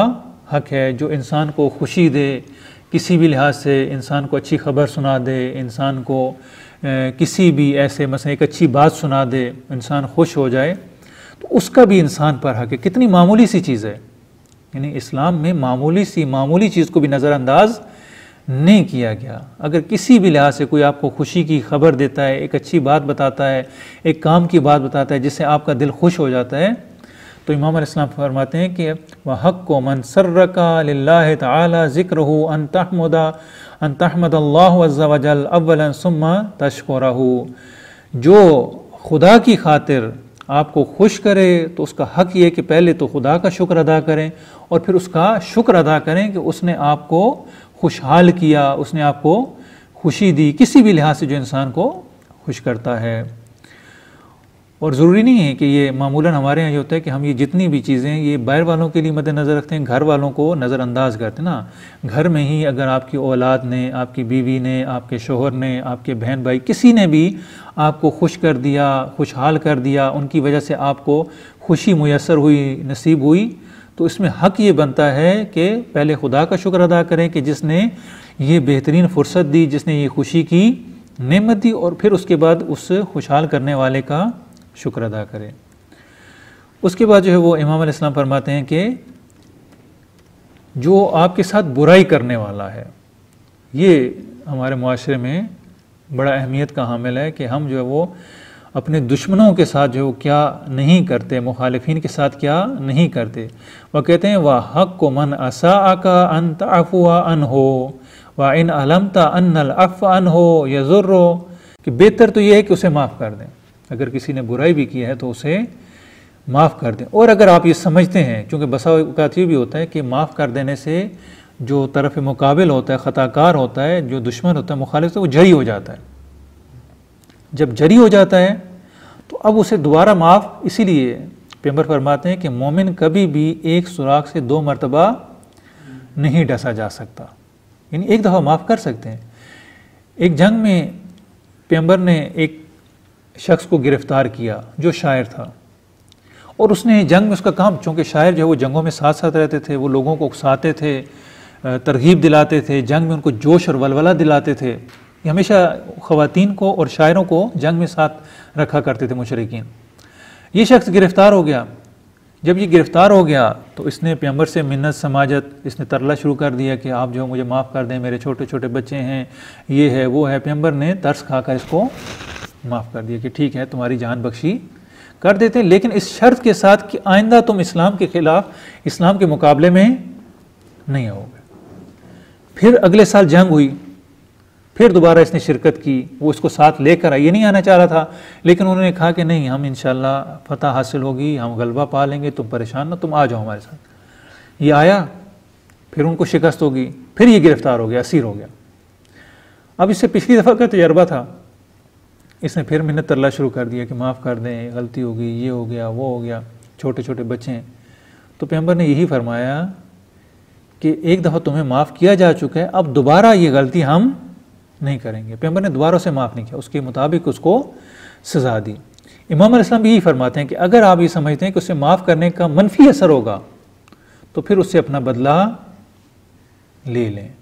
हक़ है, जो इंसान को खुशी दे, किसी भी लिहाज से इंसान को अच्छी खबर सुना दे, इंसान को किसी भी ऐसे मसलन एक अच्छी बात सुना दे, इंसान खुश हो जाए, तो उसका भी इंसान पर हक़ है। कितनी मामूली सी चीज़ है। यानी इस्लाम में मामूली चीज़ को भी नज़रअंदाज नहीं किया गया। अगर किसी भी लिहाज से कोई आपको खुशी की खबर देता है, एक अच्छी बात बताता है, एक काम की बात बताता है जिससे आपका दिल खुश हो जाता है, तो इमाम अलैहिस्सलाम फरमाते हैं कि वह हक़्क़ु मन सर्रका लिल्लाहि तआला ज़िक्रुहु अन तहमदल्लाहु अज़्ज़ा व जल अव्वलन सुम्मा तशकुरहु। जो खुदा की खातिर आपको खुश करे तो उसका हक़ ये कि पहले तो खुदा का शुक्र अदा करें और फिर उसका शुक्र अदा करें कि उसने आपको खुशहाल किया, उसने आपको खुशी दी, किसी भी लिहाज से जो इंसान को खुश करता है। और ज़रूरी नहीं है कि ये मामूलन हमारे यहाँ ये होता है कि हम ये जितनी भी चीज़ें ये बाहर वालों के लिए मद्देनज़र रखते हैं, घर वालों को नज़रअंदाज करते हैं ना। घर में ही अगर आपकी औलाद ने, आपकी बीवी ने, आपके शोहर ने, आपके बहन भाई किसी ने भी आपको खुश कर दिया, खुशहाल कर दिया, उनकी वजह से आपको खुशी मुयस्सर हुई, नसीब हुई, तो इसमें हक़ ये बनता है कि पहले खुदा का शुक्र अदा करें कि जिसने ये बेहतरीन फ़ुर्सत दी, जिसने ये खुशी की नेमत दी, और फिर उसके बाद उस खुशहाल करने वाले का शुक्र अदा करें। उसके बाद जो है वो इमाम अलैहिस्सलाम फरमाते हैं कि जो आपके साथ बुराई करने वाला है, ये हमारे मुआशरे में बड़ा अहमियत का हामिल है कि हम जो है वो अपने दुश्मनों के साथ जो क्या नहीं करते, मुखालिफिन के साथ क्या नहीं करते। वह कहते हैं वह हक़्क़ु मन असाअका अन तअफ़ुआ अन्हो व इन अलमता अन्नल अफ़्व अन्हो यज़ुर्रो, कि बेहतर तो ये है कि उसे माफ़ कर दें। अगर किसी ने बुराई भी की है तो उसे माफ़ कर दें। और अगर आप ये समझते हैं, क्योंकि बसा औक़ात ये भी होता है कि माफ़ कर देने से जो तरफ मुकाबिल होता है, ख़ताकार होता है, जो दुश्मन होता है, मुखालिफ होता है, वो जरी हो जाता है। जब जरी हो जाता है तो अब उसे दोबारा माफ़, इसीलिए पैगंबर फरमाते हैं कि मोमिन कभी भी एक सुराख से 2 मरतबा नहीं डसा जा सकता, यानी एक दफ़ा माफ़ कर सकते हैं। एक जंग में पैगंबर ने एक शख्स को गिरफ्तार किया जो शायर था, और उसने जंग में उसका काम, चूँकि शायर जो है वो जंगों में साथ साथ रहते थे, वो लोगों को उकसाते थे, तरगीब दिलाते थे, जंग में उनको जोश और वलवला दिलाते थे। ये हमेशा ख़वातीन को और शायरों को जंग में साथ रखा करते थे मुशरिकीन। ये शख्स गिरफ़्तार हो गया। जब ये गिरफ़्तार हो गया तो इसने पैगंबर से मिन्नत समाजत, इसने तरला शुरू कर दिया कि आप जो है मुझे माफ़ कर दें, मेरे छोटे छोटे बच्चे हैं, ये है वो है। पैगंबर ने तरस खाकर इसको माफ़ कर दिया कि ठीक है, तुम्हारी जान बख्शी कर देते हैं, लेकिन इस शर्त के साथ कि आइंदा तुम इस्लाम के ख़िलाफ़, इस्लाम के मुकाबले में नहीं आओगे। फिर अगले साल जंग हुई, फिर दोबारा इसने शिरकत की, वो इसको साथ लेकर आया। ये नहीं आना चाह रहा था, लेकिन उन्होंने कहा कि नहीं, हम इंशाल्लाह फतह हासिल होगी, हम गलबा पा लेंगे, तुम परेशान ना, तुम आ जाओ हमारे साथ। ये आया, फिर उनको शिकस्त होगी, फिर ये गिरफ़्तार हो गया, असीर हो गया। अब इससे पिछली दफ़ा का तजर्बा था, इसने फिर मिन्नत तरला शुरू कर दिया कि माफ़ कर दें, गलती हो गई, ये हो गया, वो हो गया, छोटे छोटे बच्चे हैं। तो पैगंबर ने यही फरमाया कि एक दफ़ा तुम्हें माफ़ किया जा चुका है, अब दोबारा ये गलती हम नहीं करेंगे। पैगंबर ने दोबारा से माफ़ नहीं किया, उसके मुताबिक उसको सज़ा दी। इमाम अलैहिस्सलाम भी यही फरमाते हैं कि अगर आप ये समझते हैं कि उसे माफ़ करने का मनफी असर होगा तो फिर उससे अपना बदला ले लें।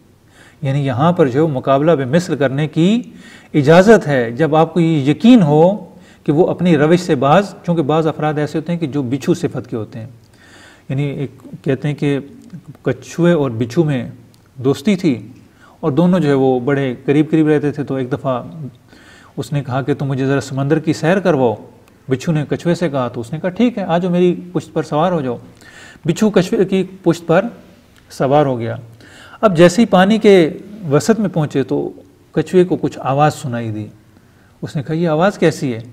यानी यहाँ पर जो मुकाबला बेमिसल करने की इजाज़त है, जब आपको ये यकीन हो कि वो अपनी रविश से बाज़, चूँकि बाज़ अफराद ऐसे होते हैं कि जो बिच्छू सिफत के होते हैं, यानी एक कहते हैं कि कछुए और बिच्छू में दोस्ती थी और दोनों जो है वो बड़े करीब करीब रहते थे। तो एक दफ़ा उसने कहा कि तुम मुझे ज़रा समंदर की सैर करवाओ। बिच्छू ने कछुए से कहा, तो उसने कहा ठीक है, आ जाओ, मेरी पुश्त पर सवार हो जाओ। बिच्छू कछुए की पुश्त पर सवार हो गया। अब जैसे ही पानी के वसत में पहुँचे तो कछुए को कुछ आवाज़ सुनाई दी। उसने कहा ये आवाज़ कैसी है?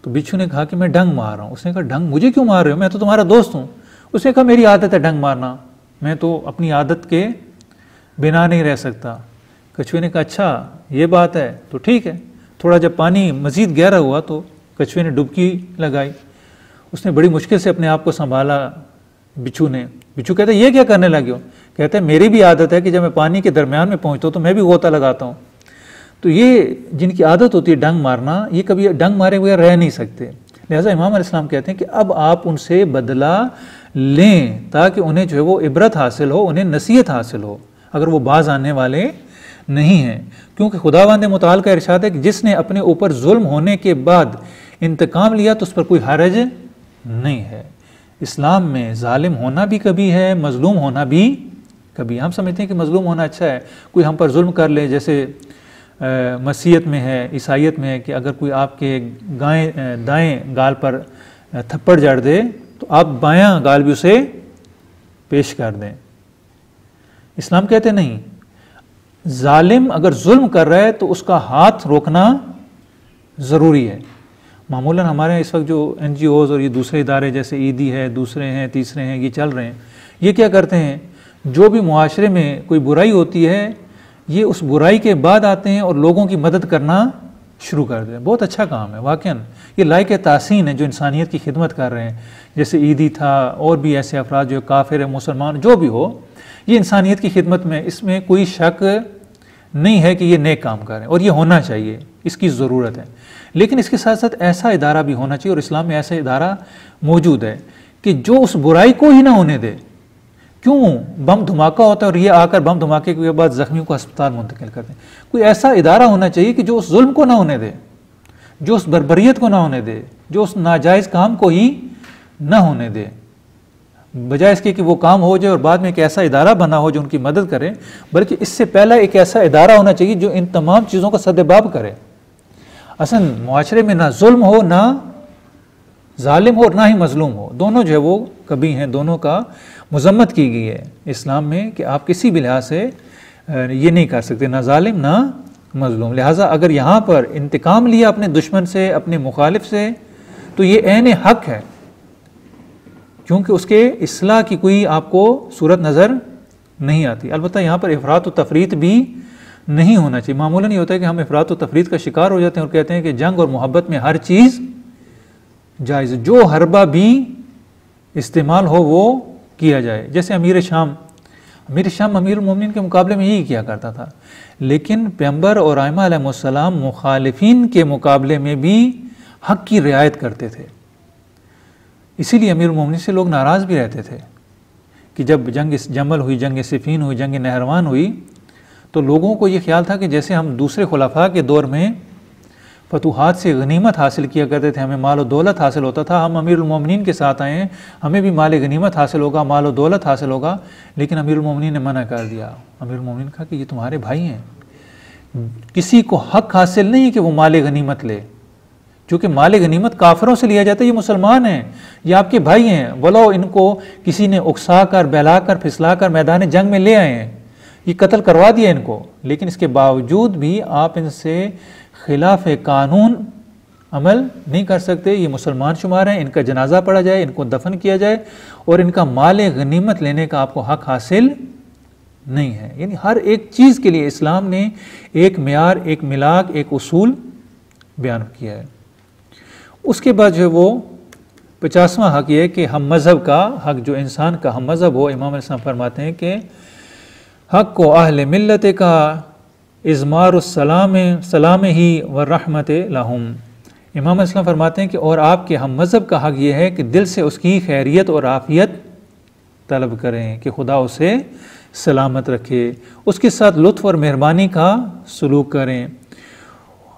तो बिच्छू ने कहा कि मैं डंग मार रहा हूँ। उसने कहा डंग? मुझे क्यों मार रहे हो, मैं तो तुम्हारा दोस्त हूँ। उसने कहा मेरी आदत है डंग मारना, मैं तो अपनी आदत के बिना नहीं रह सकता। कछुए ने कहा अच्छा ये बात है, तो ठीक है। थोड़ा जब पानी मज़ीद गहरा हुआ तो कछुए ने डुबकी लगाई। उसने बड़ी मुश्किल से अपने आप को संभाला बिच्छू ने। बिच्छू कहते ये क्या करने लगे हो? कहते हैं मेरी भी आदत है कि जब मैं पानी के दरमियान में पहुँचता हूँ तो मैं भी गोता लगाता हूँ। तो ये जिनकी आदत होती है डंग मारना, ये कभी डंग मारे हुए रह नहीं सकते। लिहाजा इमाम अलैहिस्सलाम कहते हैं कि अब आप उनसे बदला लें ताकि उन्हें जो है वो इबरत हासिल हो, उन्हें नसीहत हासिल हो, अगर वो बाज आने वाले नहीं हैं। क्योंकि खुदावंद मुताल का इरशाद है कि जिसने अपने ऊपर जुल्म होने के बाद इंतकाम लिया तो उस पर कोई हरज नहीं है। इस्लाम में जालिम होना भी कभी है, मजलूम होना भी कभी। हम समझते हैं कि मजलूम होना अच्छा है, कोई हम पर जुल्म कर ले, जैसे मसीहत में है, ईसाइयत में है कि अगर कोई आपके दाएं गाल पर थप्पड़ जड़ दे तो आप बायां गाल भी उसे पेश कर दें। इस्लाम कहते नहीं, जालिम अगर जुल्म कर रहा है तो उसका हाथ रोकना ज़रूरी है। मामूलन हमारे इस वक्त जो NGOs और ये दूसरे इदारे जैसे ईदी है, दूसरे हैं, तीसरे हैं, ये चल रहे हैं, ये क्या करते हैं, जो भी मुआशरे में कोई बुराई होती है ये उस बुराई के बाद आते हैं और लोगों की मदद करना शुरू कर दें। बहुत अच्छा काम है वाकईन, ये लायक तासीन है जो इंसानियत की खिदमत कर रहे हैं। जैसे ईदी था और भी ऐसे अफराद जो काफिर है, मुसलमान जो भी हो, ये इंसानियत की खिदमत में, इसमें कोई शक नहीं है कि ये नेक काम करें और ये होना चाहिए, इसकी ज़रूरत है। लेकिन इसके साथ साथ ऐसा इदारा भी होना चाहिए, और इस्लाम में ऐसा इदारा मौजूद है कि जो उस बुराई को ही ना होने दे। क्यों बम धमाका होता है और ये आकर बम धमाके के बाद ज़ख्मियों को अस्पताल मुंतकिल कर दें। कोई ऐसा इदारा होना चाहिए कि जो उस जुल्म को ना होने दे, जो उस बर्बरियत को ना होने दे, जो उस नाजायज़ काम को ही ना होने दे, बजाय इसके कि वो काम हो जाए और बाद में एक ऐसा इदारा बना हो जो उनकी मदद करे। बल्कि इससे पहला एक ऐसा इदारा होना चाहिए जो इन तमाम चीज़ों का सद्देबाब करे। असल मुआशरे में ना जुल्म हो, ना जालिम हो और ना ही मजलूम हो, दोनों जो है वो कभी हैं, दोनों का मजम्मत की गई है इस्लाम में कि आप किसी भी लिहाज से ये नहीं कर सकते, ना जालिम ना मजलूम। लिहाजा अगर यहाँ पर इंतकाम लिया अपने दुश्मन से, अपने मुखालिफ से, तो ये ऐन हक है, क्योंकि उसके इस्लाह की कोई आपको सूरत नज़र नहीं आती। अलबत्ता यहाँ पर इफरात व तफरीत भी नहीं होना चाहिए। मामूलन ये होता है कि हम इफरात व तफरीत का शिकार हो जाते हैं और कहते हैं कि जंग और मोहब्बत में हर चीज़ जायज़, जो हरबा भी इस्तेमाल हो वो किया जाए। जैसे अमीर शाम अमीरुल मोमिनीन के मुकाबले में यही किया करता था, लेकिन पैगंबर और आइमा अलैहिस्सलाम मुखालिफिन के मुकाबले में भी हक की रियायत करते थे। इसीलिए अमीरुल मोमिनीन से लोग नाराज़ भी रहते थे कि जब जंग जमल हुई, जंग सिफीन हुई, जंग नहरवान हुई, तो लोगों को ये ख्याल था कि जैसे हम दूसरे खुलाफा के दौर में फतूहात से गनीमत हासिल किया करते थे, हमें माल और दौलत हासिल होता था, हम अमीरुल मोमिनीन के साथ आए हैं, हमें भी माल गनीमत हासिल होगा, माल और दौलत हासिल होगा। लेकिन अमीरुल मोमिनीन ने मना कर दिया। अमीरुल मोमिनीन कहा कि ये तुम्हारे भाई हैं, किसी को हक हासिल नहीं कि वो माल गनीमत ले, क्योंकि माल गनीमत काफिरों से लिया जाता है, ये मुसलमान हैं, ये आपके भाई हैं, वलो इनको किसी ने उकसा कर, बहला कर, फिसला कर मैदान जंग में ले आए हैं, ये कत्ल करवा दिया इनको, लेकिन इसके बावजूद भी आप इनसे खिलाफ कानून अमल नहीं कर सकते। ये मुसलमान शुमार हैं, इनका जनाजा पढ़ा जाए, इनको दफन किया जाए और इनका माल गनीमत लेने का आपको हक हासिल नहीं है। यानी हर एक चीज़ के लिए इस्लाम ने एक मियार, एक मिलाक, एक उसूल बयान किया है। उसके बाद जो है वो 50वां हक ये है कि हम मज़हब का हक, जो इंसान का हम मज़हब हो, इमाम अलैहिस्सलाम फरमाते हैं कि हक को अहले मिल्लत का इज़मार सलाम ही व रहमत लहुम। इमाम अलैहिस्सलाम फरमाते हैं कि और आपके हम मज़हब का हक ये है कि दिल से उसकी खैरियत और आफ़ियत तलब करें, कि खुदा उसे सलामत रखे, उसके साथ लुत्फ़ और मेहरबानी का सलूक करें।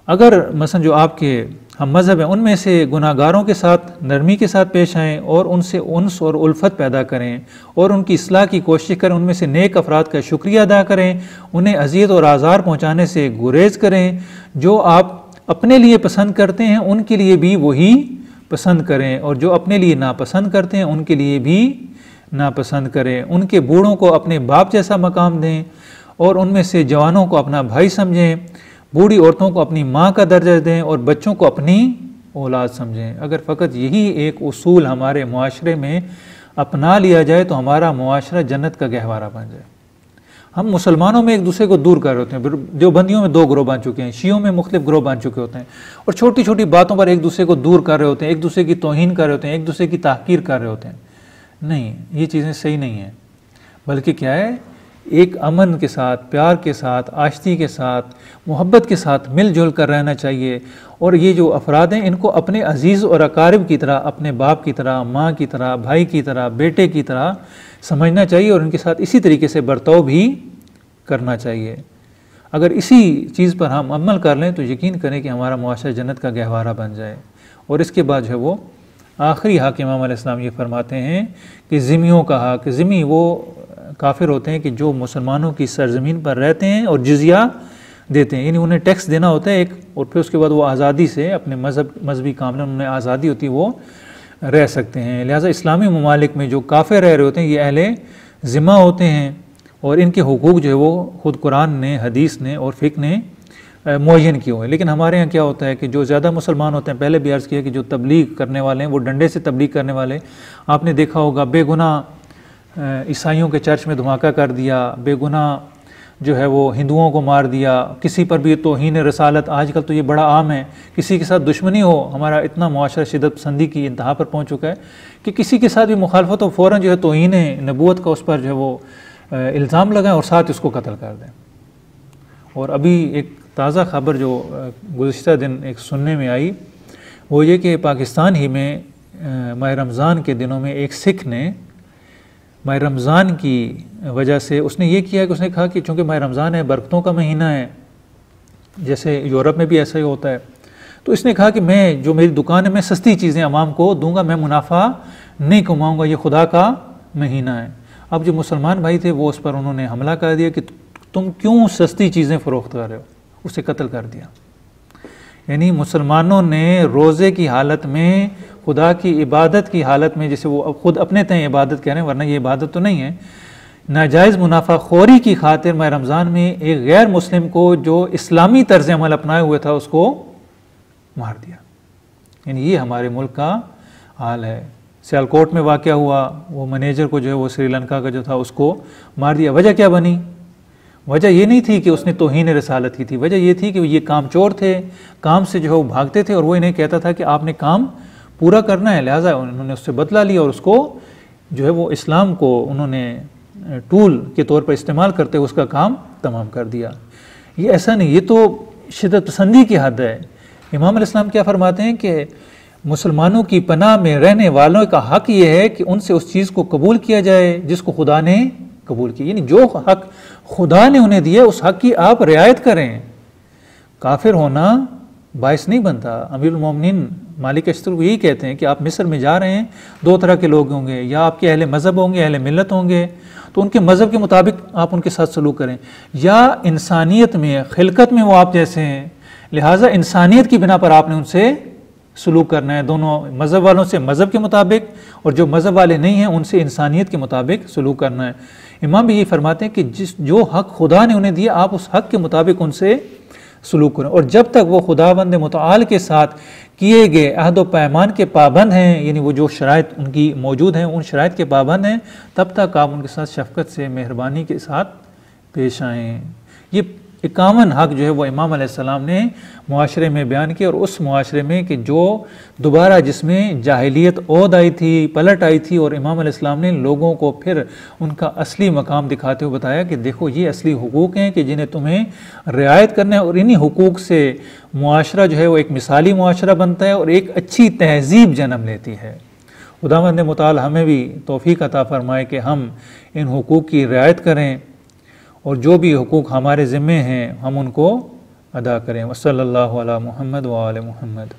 अगर मसलन जो आपके हम मज़हब हैं उनमें से गुनाहगारों के साथ नरमी के साथ पेश आएँ और उनसे उन्स और उल्फत पैदा करें और उनकी इस्लाह की कोशिश करें, उनमें से नेक अफराद का शुक्रिया अदा करें, उन्हें अज़ियत और आज़ार पहुँचाने से गुरेज करें, जो आप अपने लिए पसंद करते हैं उनके लिए भी वही पसंद करें और जो अपने लिए नापसंद करते हैं उनके लिए भी नापसंद करें। उनके बूढ़ों को अपने बाप जैसा मकाम दें और उनमें से जवानों को अपना भाई समझें, बूढ़ी औरतों को अपनी माँ का दर्जा दें और बच्चों को अपनी औलाद समझें। अगर फ़कत यही एक उसूल हमारे मुआशरे में अपना लिया जाए तो हमारा मुआशरा जन्नत का गहवारा बन जाए। हम मुसलमानों में एक दूसरे को दूर कर रहे होते हैं, देवबंदियों में 2 ग्रोह बन चुके हैं, शियों में मुख्तलिफ ग्रोह बन चुके होते हैं और छोटी छोटी बातों पर एक दूसरे को दूर कर रहे होते हैं, एक दूसरे की तौहीन कर रहे होते हैं, एक दूसरे की ताहकीर कर रहे होते हैं। नहीं, ये चीज़ें सही नहीं हैं, बल्कि क्या है, एक अमन के साथ, प्यार के साथ, आश्ती के साथ, मोहब्बत के साथ मिलजुल कर रहना चाहिए। और ये जो अफराद हैं इनको अपने अजीज़ और अकारिब की तरह, अपने बाप की तरह, माँ की तरह, भाई की तरह, बेटे की तरह समझना चाहिए और उनके साथ इसी तरीके से बर्ताव भी करना चाहिए। अगर इसी चीज़ पर हम अमल कर लें तो यकीन करें कि हमारा मुआशरा जन्नत का गहवारा बन जाए। और इसके बाद जो है वो आखिरी हक इमाम अलैहिस्सलाम ये फरमाते हैं कि ज़िम्मियों का हक। ज़िम्मी वो काफिर होते हैं कि जो मुसलमानों की सरजमीन पर रहते हैं और जिजिया देते हैं, यानी उन्हें टैक्स देना होता है एक, और फिर उसके बाद वो आज़ादी से अपने मजहबी कामले उन्हें आज़ादी होती है, वो रह सकते हैं। लिहाजा इस्लामी ममालिक में जो काफिर रह रहे होते हैं ये अहले ज़िम्मा होते हैं और इनके हुकूक जो है वो ख़ुद कुरान ने, हदीस ने और फ़िक़्ह ने मुअय्यन किए हुए हैं। लेकिन हमारे यहाँ क्या होता है कि जो ज़्यादा मुसलमान होते हैं, पहले भी अर्ज़ किया कि जो तबलीग करने वाले हैं वो डंडे से तबलीग करने वाले, आपने देखा होगा बेगुनाह ईसाइयों के चर्च में धमाका कर दिया, बेगुनाह जो है वो हिंदुओं को मार दिया, किसी पर भी तौहीन रसालत, आजकल तो ये बड़ा आम है, किसी के साथ दुश्मनी हो, हमारा इतना मुआशरा शिद्दत पसंदी की इंतहा पर पहुँच चुका है कि किसी के साथ भी मुखालफत हो फ़ौरन जो है तौहीन नबूवत का उस पर जो है वो इल्ज़ाम लगाएं और साथ उसको कत्ल कर दें। और अभी एक ताज़ा खबर जो गुज़िश्ता दिन एक सुनने में आई वो ये कि पाकिस्तान ही में माह रमज़ान के दिनों में एक सिख ने माह रमज़ान की वजह से उसने ये किया कि उसने कहा कि चूँकि माह रमज़ान है, बरकतों का महीना है, जैसे यूरोप में भी ऐसा ही होता है, तो इसने कहा कि मैं जो मेरी दुकान है मैं सस्ती चीज़ें आवाम को दूंगा, मैं मुनाफा नहीं कमाऊँगा, ये खुदा का महीना है। अब जो मुसलमान भाई थे वो उस पर उन्होंने हमला कर दिया कि तुम क्यों सस्ती चीज़ें फ़रोख्त कर रहे हो, उसे कत्ल कर दिया। यानी मुसलमानों ने रोज़े की हालत में, खुदा की इबादत की हालत में, जैसे वो खुद अपने तय इबादत कह रहे हैं वरना ये इबादत तो नहीं है, नाजायज़ मुनाफाखोरी की खातिर मैं रमज़ान में एक गैर मुस्लिम को जो इस्लामी तर्ज अमल अपनाए हुए था उसको मार दिया। यानी ये हमारे मुल्क का हाल है। सियालकोट में वाक़या हुआ, वो मैनेजर को जो है वो श्रीलंका का जो था उसको मार दिया। वजह क्या बनी? वजह ये नहीं थी कि उसने तौहीन रिसालत की थी, वजह ये थी कि ये कामचोर थे, काम से जो है वो भागते थे और वो इन्हें कहता था कि आपने काम पूरा करना है, लिहाजा उन्होंने उससे बदला लिया और उसको जो है वो इस्लाम को उन्होंने टूल के तौर पर इस्तेमाल करते हुए उसका काम तमाम कर दिया। ये ऐसा नहीं, ये तो शिद्दत पसंदी की हद है। इमाम अलैहिस्सलाम क्या फरमाते हैं कि मुसलमानों की पनाह में रहने वालों का हक ये है कि उनसे उस चीज़ को कबूल किया जाए जिसको खुदा ने कबूल किया। यानी जो हक खुदा ने उन्हें दिया उस हक की आप रियायत करें। काफिर होना बायस नहीं बनता। अमीरुल मोमिनीन मालिक अशतर यही कहते हैं कि आप मिस्र में जा रहे हैं, दो तरह के लोग होंगे, या आपके अहले मज़हब होंगे, अहले मिल्लत होंगे, तो उनके मज़हब के मुताबिक आप उनके साथ सलूक करें, या इंसानियत में खिलकत में वो आप जैसे हैं, लिहाजा इंसानियत की बिना पर आपने उनसे सलूक करना है। दोनों मज़हब वालों से मज़हब के मुताबिक और जो मज़हब वाले नहीं हैं उनसे इंसानियत के मुताबिक सलूक करना है। इमाम भी ये फरमाते हैं कि जो हक़ खुदा ने उन्हें दिया आप उस हक़ के मुताबिक उनसे सलूक करें, और जब तक वो खुदाबंद मुतआल के साथ किए गए अहद व पैमान के पाबंद हैं, यानी वो जो शराइत उनकी मौजूद हैं उन शराइत के पाबंद हैं, तब तक आप उनके साथ शफ़क़त से मेहरबानी के साथ पेश आएँ। ये 51 हक़ जो है वो इमाम अलैहिस्सलाम ने मुआशरे में बयान किया, और उस मुआशरे में कि जो दोबारा जिसमें जाहिलियत औद आई थी, पलट आई थी, और इमाम अलैहिस्सलाम ने लोगों को फिर उनका असली मकाम दिखाते हुए बताया कि देखो ये असली हुकूक हैं कि जिन्हें तुम्हें रियायत करना है, और इन्हीं हुकूक से मुआशरा जो है वो एक मिसाली मुआशरा बनता है और एक अच्छी तहजीब जन्म लेती है। खुदावंद मुताल हमें भी तौफीक अता फरमाए कि हम इन हुकूक की रियायत करें और जो भी हुकूक हमारे ज़िम्मे हैं हम उनको अदा करें। वसल्लल्लाहु अला मुहम्मद व आले मुहम्मद।